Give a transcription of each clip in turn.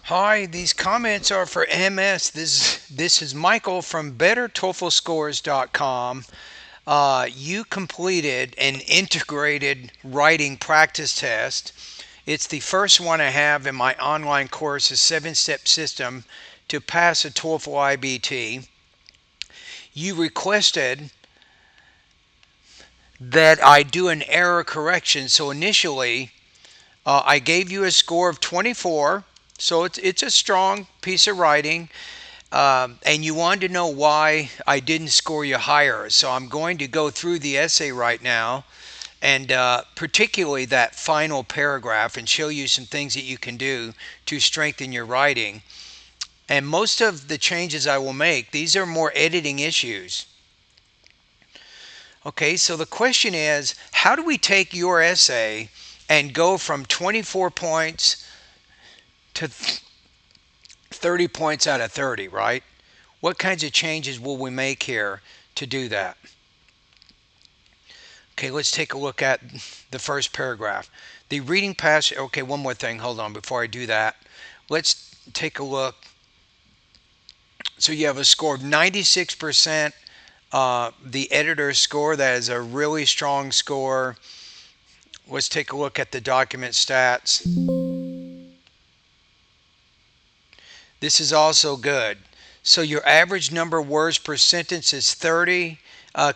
Hi, these comments are for MS. This is Michael from BetterTOEFLScores.com. You completed an integrated writing practice test. It's the first one I have in my online course, a seven-step system to pass a TOEFL IBT. You requested that I do an error correction. So initially, I gave you a score of 24. So it's a strong piece of writing. And you wanted to know why I didn't score you higher. So I'm going to go through the essay right now, and particularly that final paragraph, and show you some things that you can do to strengthen your writing. And most of the changes I will make, these are more editing issues. Okay, so the question is, how do we take your essay and go from 24 points to 30 points out of 30, right? What kinds of changes will we make here to do that? Okay, let's take a look at the first paragraph. The reading passage. Okay, one more thing. Hold on before I do that. Let's take a look. So you have a score of 96%. The editor's score, that is a really strong score. Let's take a look at the document stats. This is also good. So your average number of words per sentence is 30.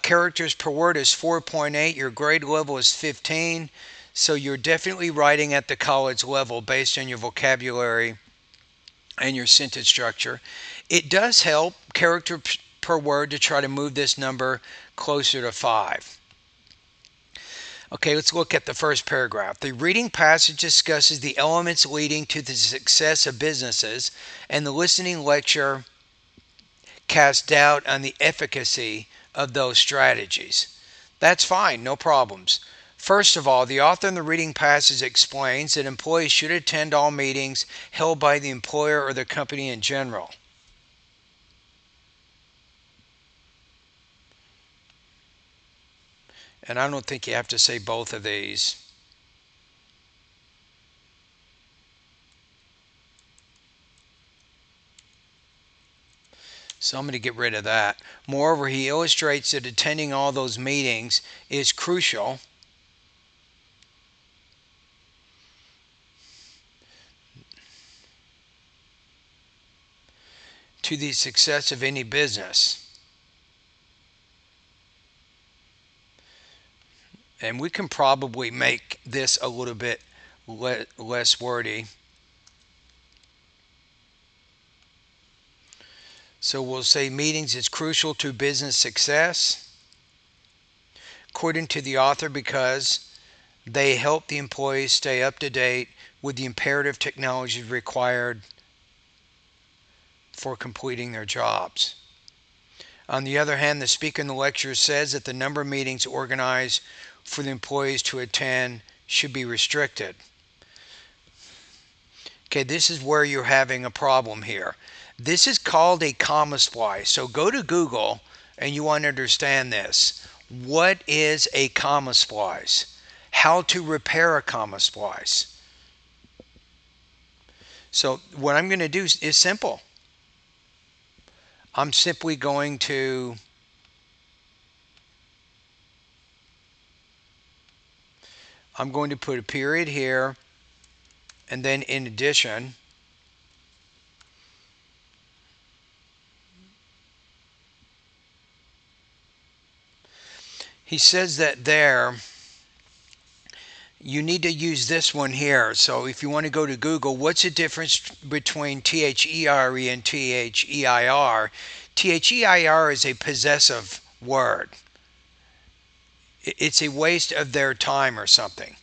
Characters per word is 4.8. Your grade level is 15. So you're definitely writing at the college level based on your vocabulary and your sentence structure. It does help character per word to try to move this number closer to 5. Okay, let's look at the first paragraph. The reading passage discusses the elements leading to the success of businesses, and the listening lecture casts doubt on the efficacy of those strategies. That's fine, no problems. First of all, the author in the reading passage explains that employees should attend all meetings held by the employer or the company in general. And I don't think you have to say both of these. So I'm going to get rid of that. Moreover, he illustrates that attending all those meetings is crucial to the success of any business. And we can probably make this a little bit less wordy. So we'll say meetings is crucial to business success, according to the author, because they help the employees stay up to date with the imperative technologies required for completing their jobs. On the other hand, the speaker in the lecture says that the number of meetings organized for the employees to attend should be restricted. Okay, this is where you're having a problem here. This is called a comma splice. So go to Google and you want to understand this. What is a comma splice? How to repair a comma splice. So what I'm going to do is simple. I'm simply going to put a period here, and then in addition, he says that there you need to use this one here. So if you want to go to Google, what's the difference between THERE and THEIR? THEIR is a possessive word. It's a waste of their time or something.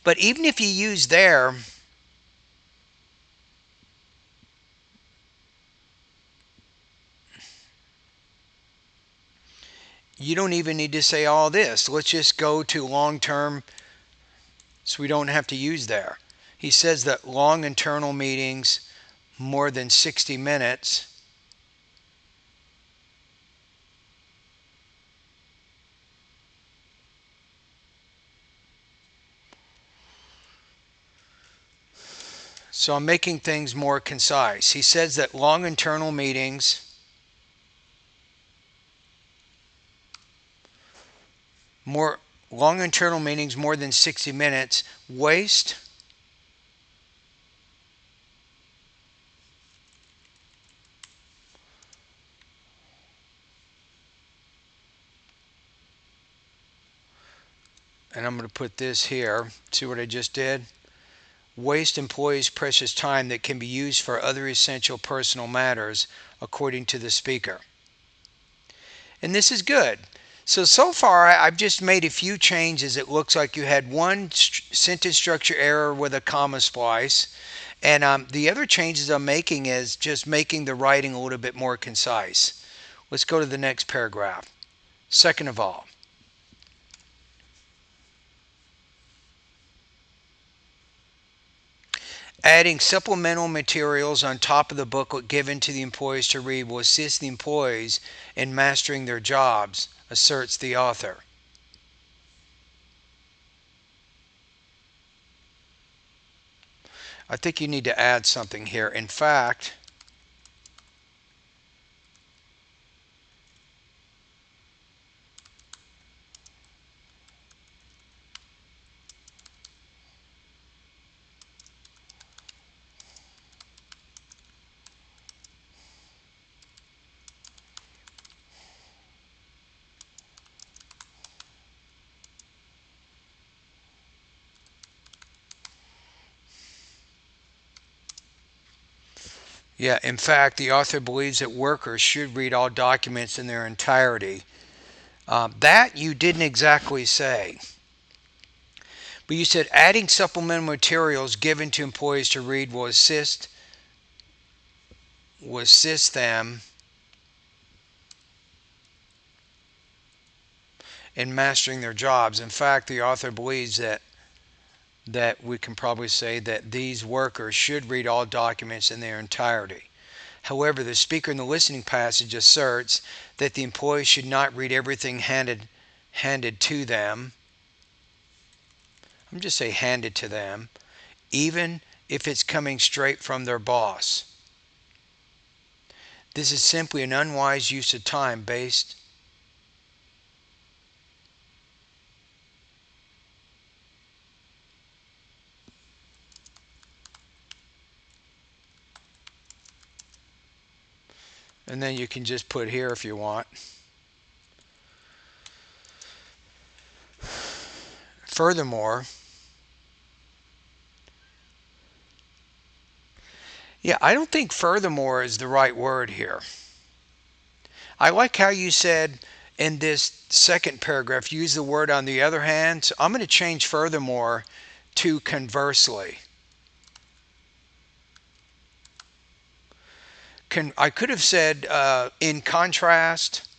But even if you use there, you don't even need to say all this. Let's just go to long term so we don't have to use there. He says that long internal meetings, more than 60 minutes, So I'm making things more concise. He says that long internal meetings more more than 60 minutes waste and I'm going to put this here. See what I just did? Waste employees' precious time that can be used for other essential personal matters, according to the speaker. And this is good. So far, I've just made a few changes. It looks like you had one sentence structure error with a comma splice. And the other changes I'm making is just making the writing a little bit more concise. Let's go to the next paragraph. Second of all, adding supplemental materials on top of the booklet given to the employees to read will assist the employees in mastering their jobs, asserts the author. I think you need to add something here. In fact, the author believes that workers should read all documents in their entirety. That you didn't exactly say. But you said adding supplemental materials given to employees to read will assist them in mastering their jobs. In fact, the author believes that we can probably say that these workers should read all documents in their entirety. However, the speaker in the listening passage asserts that the employees should not read everything handed to them. I'm just say handed to them, even if it's coming straight from their boss. This is simply an unwise use of time based. And then you can just put here if you want. Furthermore, I don't think furthermore is the right word here. I like how you said in this second paragraph, use the word on the other hand. So I'm going to change furthermore to conversely. I could have said in contrast,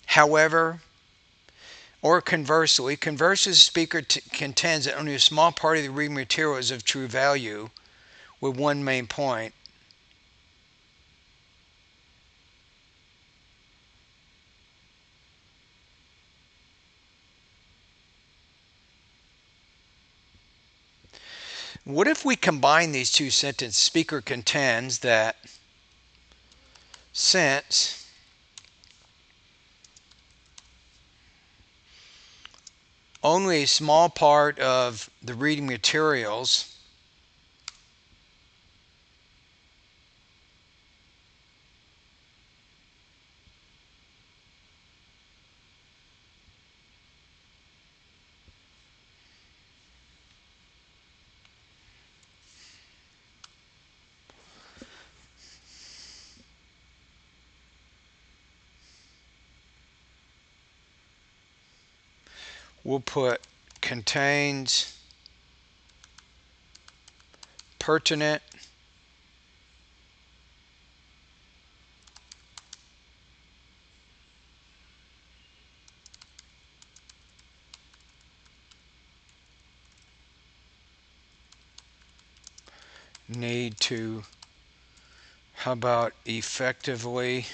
however, or conversely. Conversely, the speaker contends that only a small part of the reading material is of true value, with one main point. What if we combine these two sentences? Speaker contends that since only a small part of the reading materials we'll put contains pertinent need to, how about effectively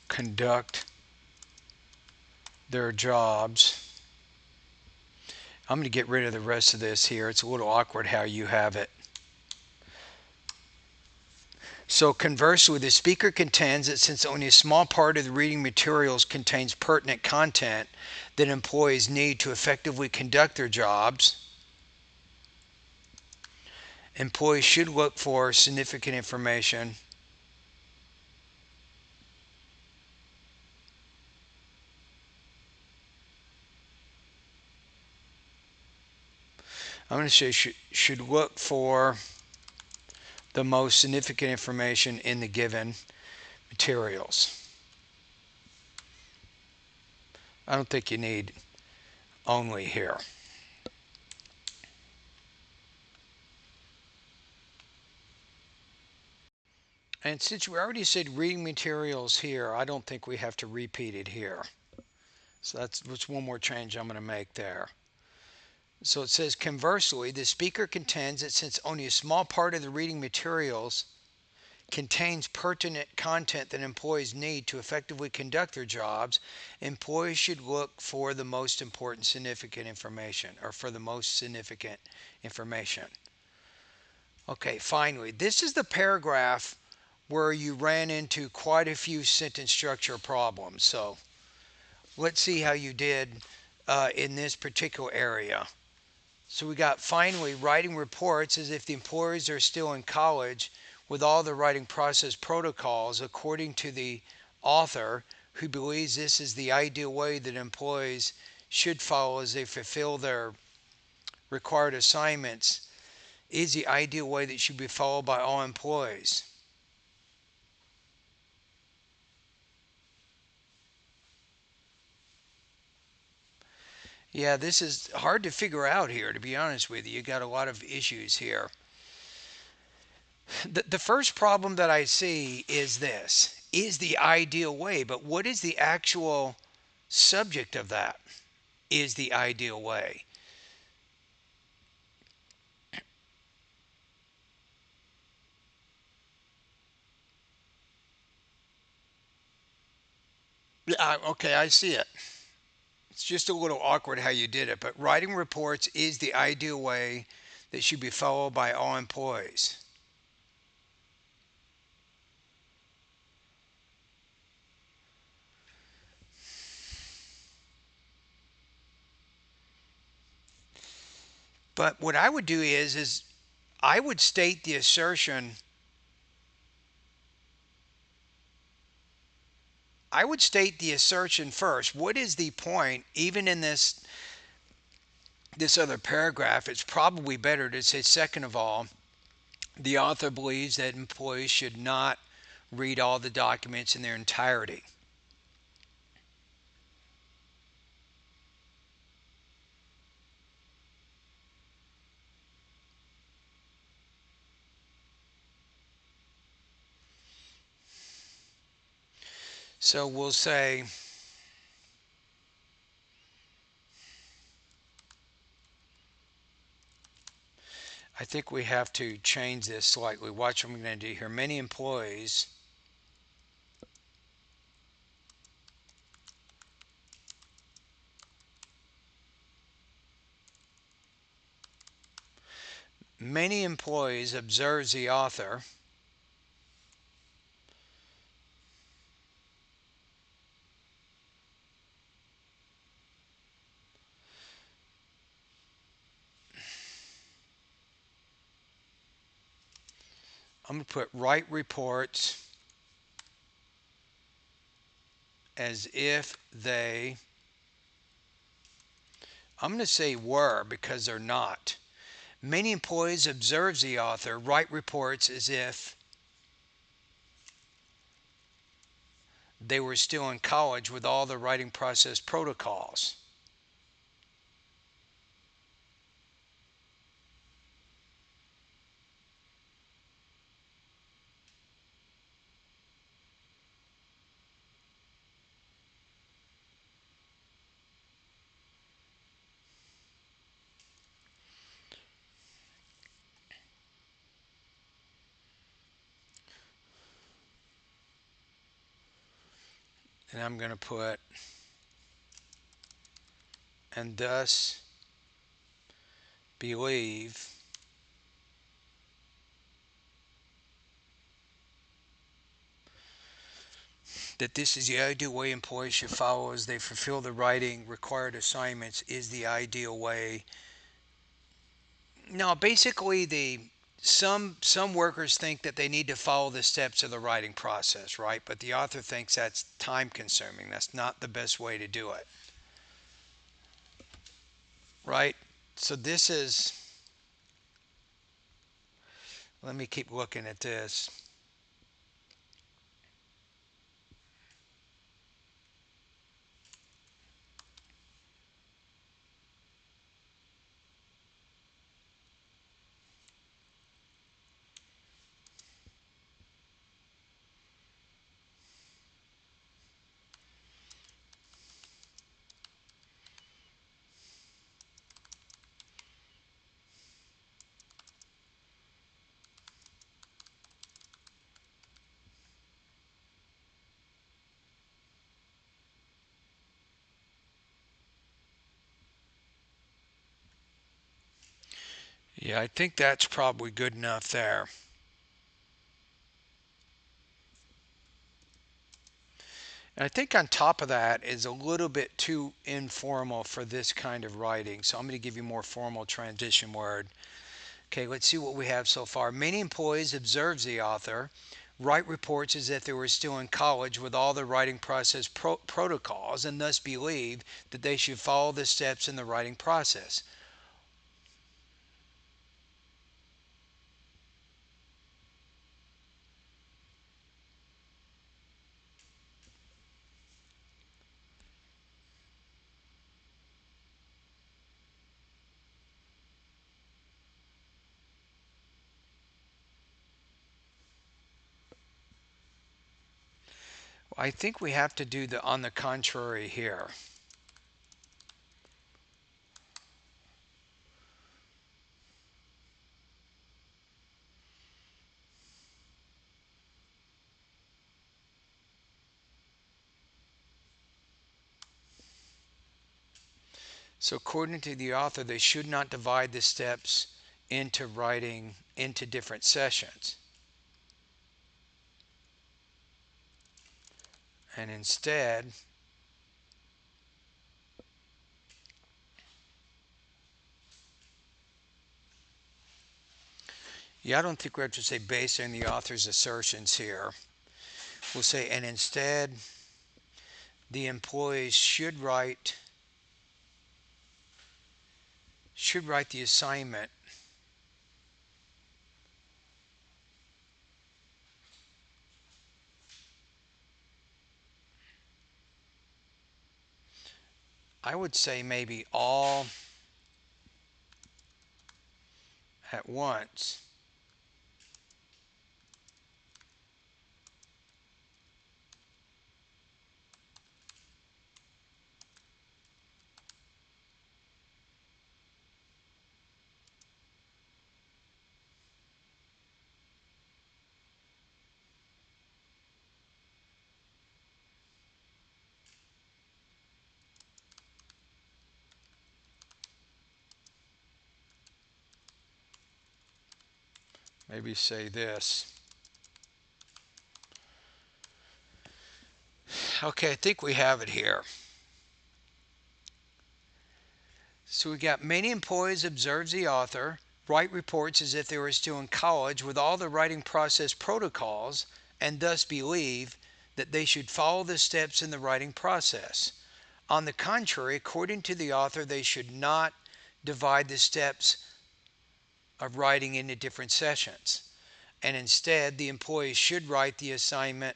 conduct their jobs. I'm going to get rid of the rest of this here. It's a little awkward how you have it. So conversely, the speaker contends that since only a small part of the reading materials contains pertinent content that employees need to effectively conduct their jobs, employees should look for significant information I'm going to say should look for the most significant information in the given materials. I don't think you need only here. And since we already said reading materials here, I don't think we have to repeat it here. So that's one more change I'm going to make there. So it says, conversely, the speaker contends that since only a small part of the reading materials contains pertinent content that employees need to effectively conduct their jobs, employees should look for the most important significant information, or for the most significant information. Okay, finally, this is the paragraph where you ran into quite a few sentence structure problems. So let's see how you did in this particular area. So we got finally writing reports as if the employees are still in college with all the writing process protocols according to the author, who believes this is the ideal way that employees should follow as they fulfill their required assignments, is the ideal way that should be followed by all employees. Yeah, this is hard to figure out here, to be honest with you. You got a lot of issues here. The first problem that I see is this is the ideal way, but what is the actual subject of that? Is the ideal way. Okay, I see it. It's just a little awkward how you did it, but writing reports is the ideal way that should be followed by all employees. But what I would do is I would state the assertion. I would state the assertion first. What is the point? Even in this other paragraph, it's probably better to say, second of all, the author believes that employees should not read all the documents in their entirety. So we'll say, I think we have to change this slightly. Watch what I'm going to do here. Many employees observes the author I'm going to put write reports as if they, I'm going to say were because they're not. Many employees observes the author write reports as if they were still in college with all the writing process protocols. And I'm going to put, and thus believe that this is the ideal way employees should follow as they fulfill the writing required assignments is the ideal way. No, basically some workers think that they need to follow the steps of the writing process, right? But the author thinks that's time consuming. That's not the best way to do it, right? So this is, let me keep looking at this. Yeah, I think that's probably good enough there. And I think on top of that is a little bit too informal for this kind of writing. So I'm going to give you a more formal transition word. Okay, let's see what we have so far. Many employees, observes the author, write reports as if they were still in college with all the writing process protocols and thus believe that they should follow the steps in the writing process. I think we have to do the on the contrary here. So according to the author, they should not divide the steps into writing into different sessions. And instead, yeah, I don't think we have to say based on the author's assertions here. We'll say, and instead, the employees should write the assignment I would say maybe all at once. Maybe say this. Okay, I think we have it here. So we got many employees, observes the author, write reports as if they were still in college with all the writing process protocols and thus believe that they should follow the steps in the writing process. On the contrary, according to the author, they should not divide the steps of writing into different sessions. And instead, the employees should write the assignment,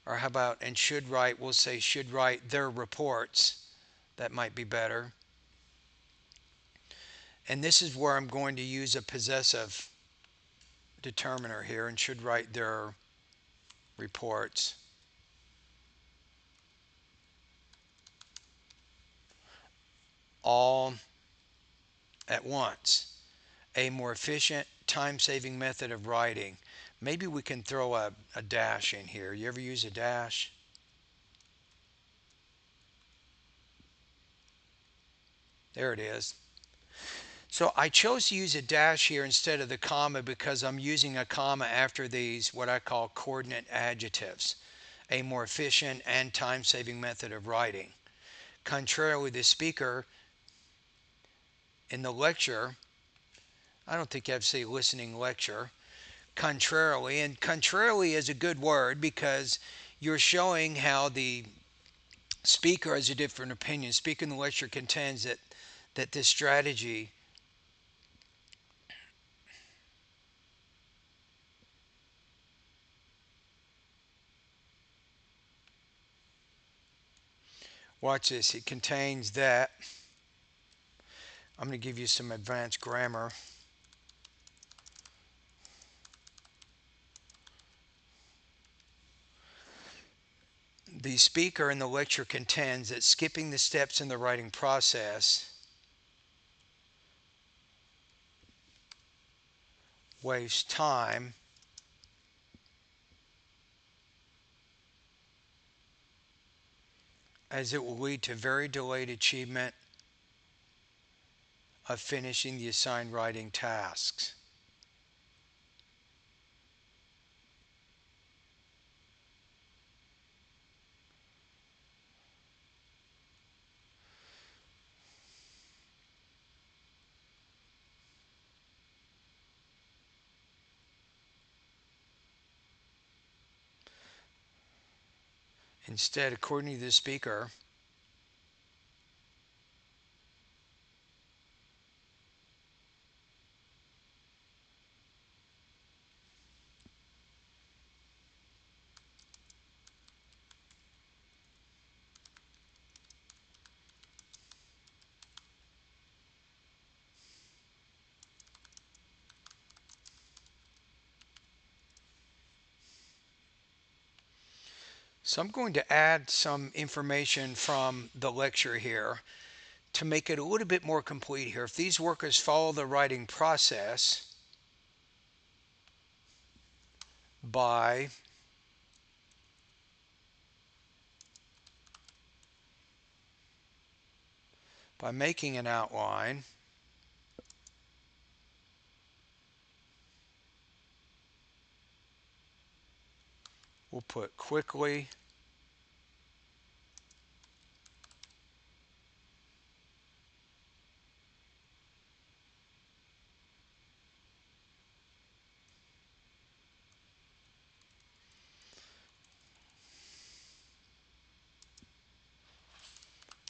or how about, and should write, we'll say should write their reports. That might be better. And this is where I'm going to use a possessive determiner here and should write their reports all at once. A more efficient, time-saving method of writing. Maybe we can throw a dash in here. You ever use a dash? There it is. So I chose to use a dash here instead of the comma because I'm using a comma after these, what I call coordinate adjectives, a more efficient and time-saving method of writing. Contrarily, the speaker in the lecture, I don't think you have to say listening lecture, contrarily, and contrarily is a good word because you're showing how the speaker has a different opinion. Speaker in the lecture contends that this strategy watch this, it contains that. I'm going to give you some advanced grammar. The speaker in the lecture contends that skipping the steps in the writing process wastes time as it will lead to very delayed achievement of finishing the assigned writing tasks. Instead, according to the speaker, so I'm going to add some information from the lecture here to make it a little bit more complete here. If these workers follow the writing process by making an outline, we'll put quickly,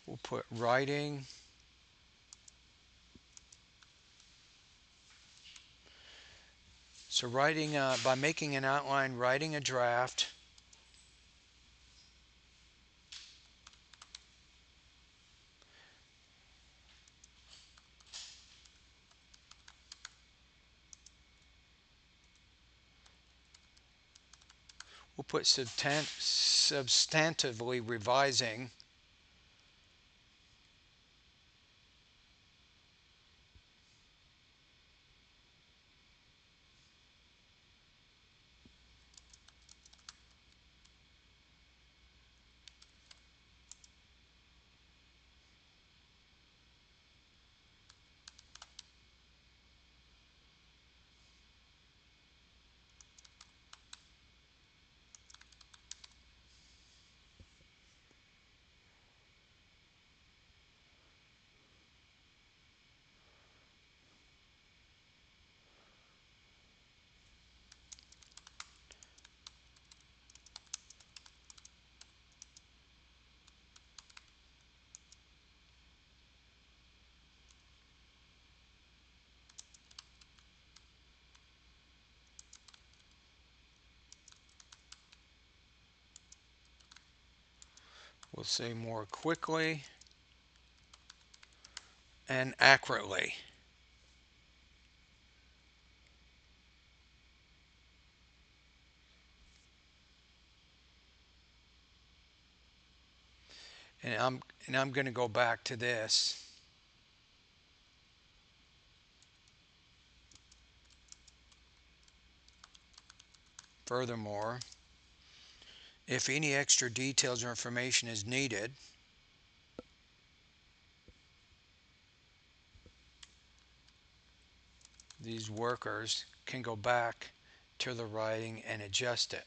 we'll put writing, so writing by making an outline, writing a draft, we'll put substantively revising, we'll say more quickly and accurately. And I'm going to go back to this. Furthermore, if any extra details or information is needed, workers can go back to the writing and adjust it.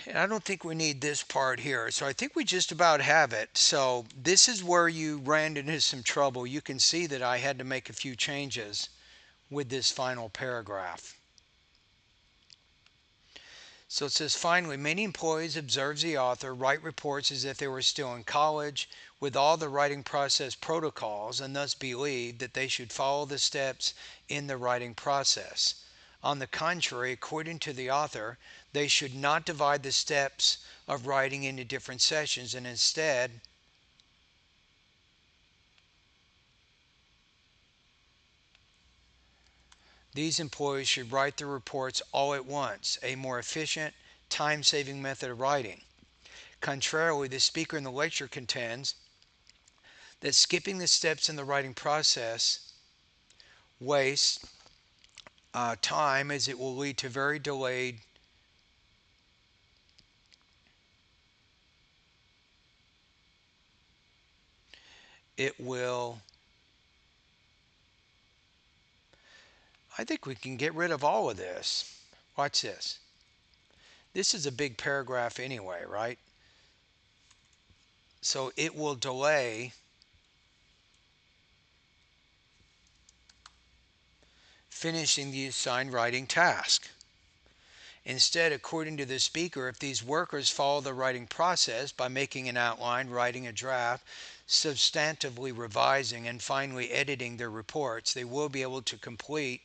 And I don't think we need this part here. So I think we just about have it. So this is where you ran into some trouble. You can see that I had to make a few changes with this final paragraph. So it says, finally, many employees, observes the author, write reports as if they were still in college with all the writing process protocols and thus believe that they should follow the steps in the writing process. On the contrary, according to the author, they should not divide the steps of writing into different sessions and instead these employees should write their reports all at once, a more efficient, time-saving method of writing. Contrarily, the speaker in the lecture contends that skipping the steps in the writing process wastes time as it will lead to very delayed it will I think we can get rid of all of this. Watch this. This is a big paragraph anyway, right? So it will delay finishing the assigned writing task. Instead, according to the speaker, if these workers follow the writing process by making an outline, writing a draft, substantively revising, and finally editing their reports, they will be able to complete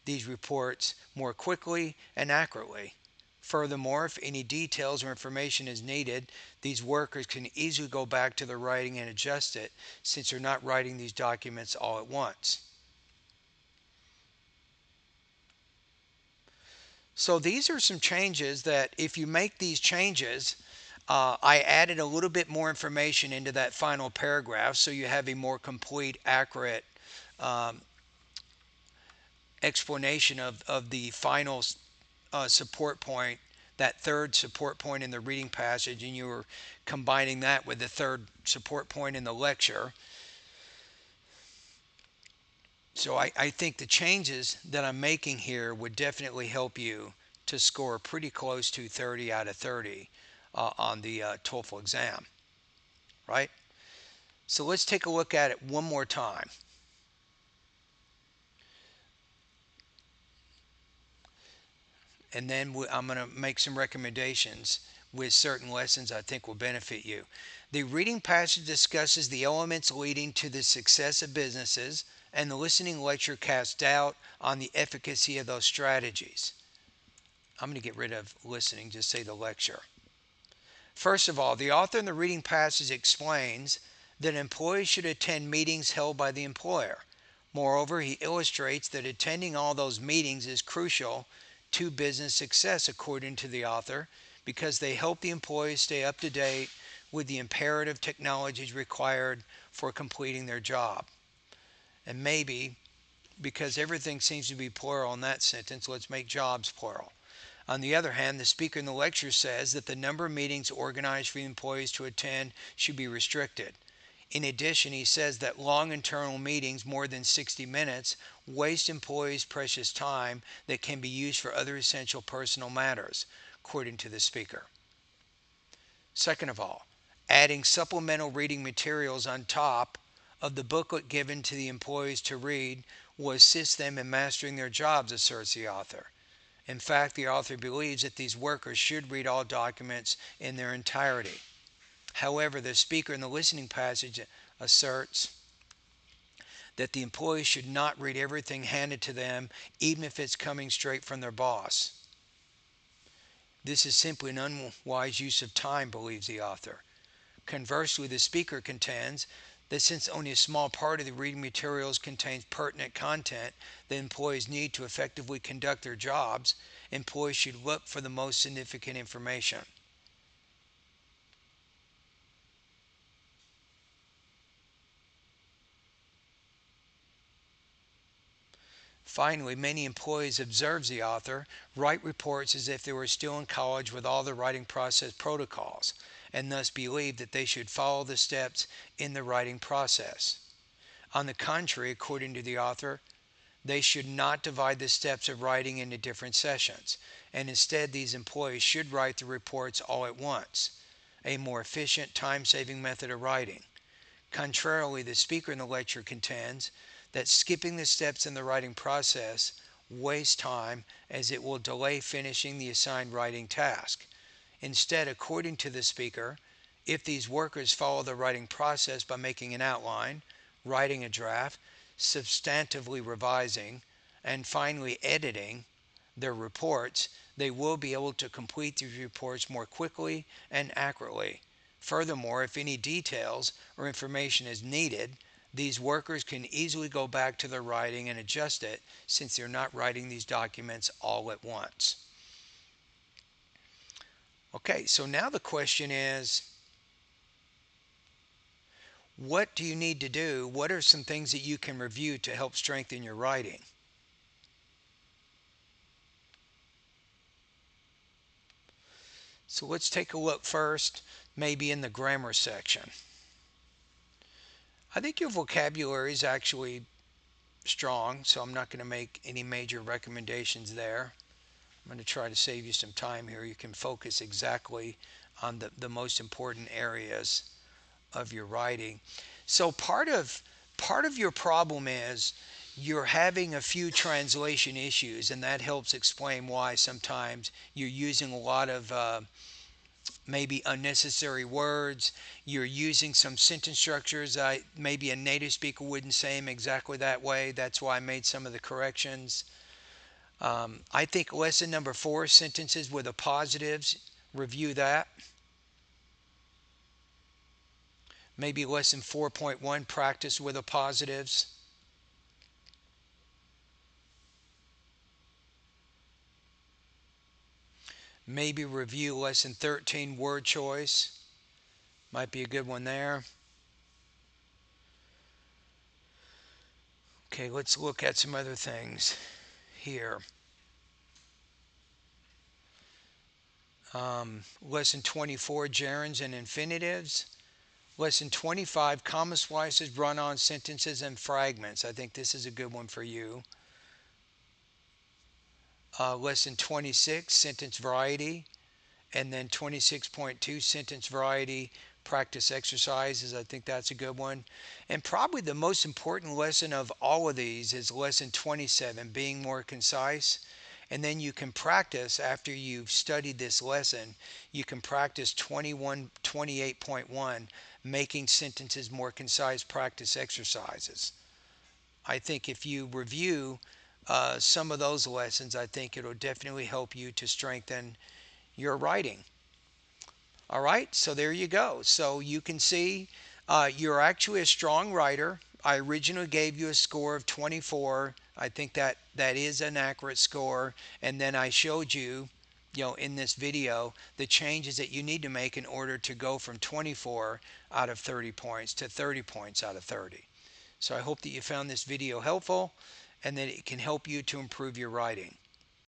these reports more quickly and accurately. Furthermore, if any details or information is needed, these workers can easily go back to their writing and adjust it since they're not writing these documents all at once. So these are some changes that if you make these changes, I added a little bit more information into that final paragraph so you have a more complete, accurate um, explanation of the final support point, that third support point in the reading passage, and you were combining that with the third support point in the lecture. So I think the changes that I'm making here would definitely help you to score pretty close to 30 out of 30 on the TOEFL exam, right? So let's take a look at it one more time. And then I'm going to make some recommendations with certain lessons I think will benefit you. The reading passage discusses the elements leading to the success of businesses, and the listening lecture casts doubt on the efficacy of those strategies. I'm going to get rid of listening, just say the lecture. First of all, the author in the reading passage explains that employees should attend meetings held by the employer. Moreover, he illustrates that attending all those meetings is crucial to business success, according to the author, because they help the employees stay up to date with the imperative technologies required for completing their job. And maybe, because everything seems to be plural in that sentence, let's make jobs plural. On the other hand, the speaker in the lecture says that the number of meetings organized for the employees to attend should be restricted. In addition, he says that long internal meetings, more than 60 minutes, waste employees' precious time that can be used for other essential personal matters, according to the speaker. Second of all, adding supplemental reading materials on top of the booklet given to the employees to read will assist them in mastering their jobs, asserts the author. In fact, the author believes that these workers should read all documents in their entirety. However, the speaker in the listening passage asserts that the employees should not read everything handed to them, even if it's coming straight from their boss. This is simply an unwise use of time, believes the author. Conversely, the speaker contends that since only a small part of the reading materials contains pertinent content that employees need to effectively conduct their jobs, employees should look for the most significant information. Finally, many employees observe the author write reports as if they were still in college with all the writing process protocols, and thus believe that they should follow the steps in the writing process. On the contrary, according to the author, they should not divide the steps of writing into different sessions, and instead, these employees should write the reports all at once, a more efficient, time saving method of writing. Contrarily, the speaker in the lecture contends that skipping the steps in the writing process wastes time as it will delay finishing the assigned writing task. Instead, according to the speaker, if these workers follow the writing process by making an outline, writing a draft, substantively revising, and finally editing their reports, they will be able to complete these reports more quickly and accurately. Furthermore, if any details or information is needed, these workers can easily go back to their writing and adjust it since they're not writing these documents all at once. Okay, so now the question is, what do you need to do? What are some things that you can review to help strengthen your writing? So let's take a look first, maybe in the grammar section. I think your vocabulary is actually strong, so I'm not going to make any major recommendations there. I'm going to try to save you some time here. You can focus exactly on the most important areas of your writing. So part of your problem is you're having a few translation issues, and that helps explain why sometimes you're using a lot of maybe unnecessary words. You're using some sentence structures. Maybe a native speaker wouldn't say them exactly that way. That's why I made some of the corrections. I think lesson number 4, sentences with the positives, review that. Maybe lesson 4.1, practice with the positives. Maybe review lesson 13, word choice. Might be a good one there. Okay, let's look at some other things here. Lesson 24, gerunds and infinitives. Lesson 25, comma splices, run-on sentences, and fragments. I think this is a good one for you. Lesson 26, sentence variety. And then 26.2, sentence variety, practice exercises. I think that's a good one. And probably the most important lesson of all of these is lesson 27, being more concise. And then you can practice, after you've studied this lesson, you can practice 28.1, making sentences more concise, practice exercises. I think if you review some of those lessons, I think it'll definitely help you to strengthen your writing. All right, so there you go. So you can see you're actually a strong writer. I originally gave you a score of 24. I think that is an accurate score. And then I showed you, in this video, the changes that you need to make in order to go from 24 out of 30 points to 30 points out of 30. So I hope that you found this video helpful and that it can help you to improve your writing.